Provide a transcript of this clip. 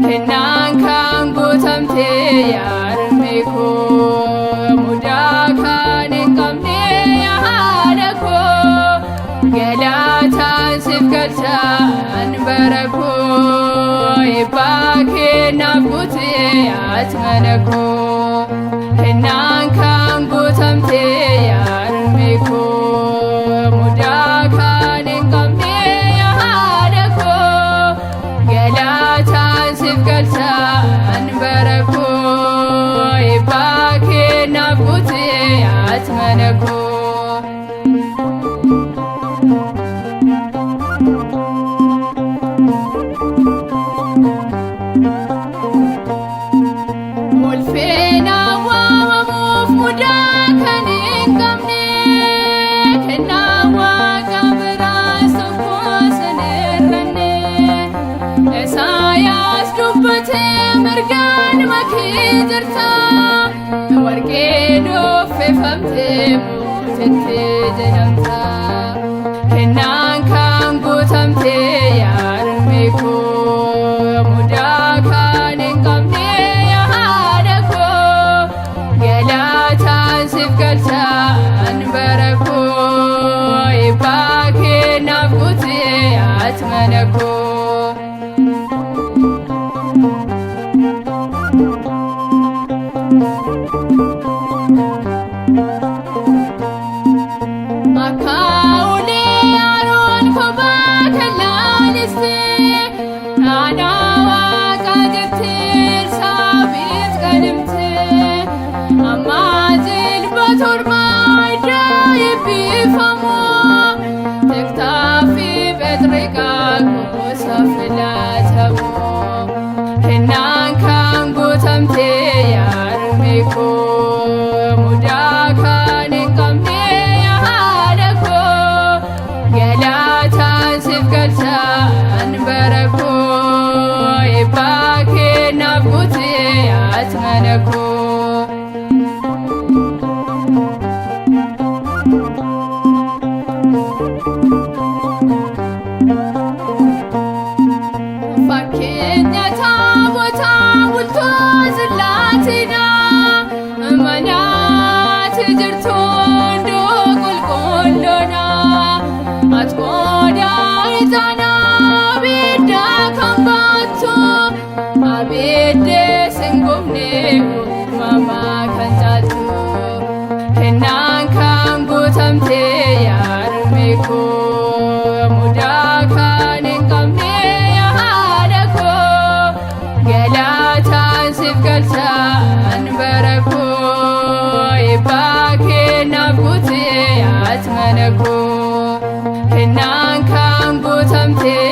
Kennaan kan guutamtee yaadame koo mudaa kan hin qabne yaada koo galaataan siif galchaan bara koo eebbaa kennaaf guutee ati mana koo. Kennaan kan guutamtee yaadame koo mudaa kan hin qabne yaada koo galaataan siif galchaan bara koo eebbaa kennaaf guutee ati mana koo. Ulfina waamamuuf mudaa kan hin qabne kennaa waaqa biraas tokko sin irranne Isaayaas dubbatee mirgaan makee jirta warqee dhoffifamtee mootittee jedhamta. Kennaan kan guutamtee yaadame koo mudaa kan hin qabne yaada koo galaataan siif galchaan bara koo eebbaa kennaaf guutee ati mana koo. Akka ulee Aroon kophaa kan laalistee aanaa waaqa jettee Elsaabeet kadhimtee amma jilba tormaa iddaa eebbifamoo Tektaa fi Phexriqaa gosa filatamoo. Kennaan kan guutamtee yaadame koo mudaa kan hin qabne yaada koo galaataan siif galchaan bara koo eebbaa kennaaf guutee ati mana koo. Fakkeenya taabotaa bultoo zillaatina manaatti jirtu hundoo qulqulloona ati qoodaa ixaanaa abiddaa kan baattu abiddee sin gubne uumamaa kan caaltu. Kennaan kan guutamtee yaadame koo mudaa kan hin qabne yaada koo galaataan siif galchaan bara koo eebbaa kennaaf guutee ati mana koo. Kennaan kan guutamtee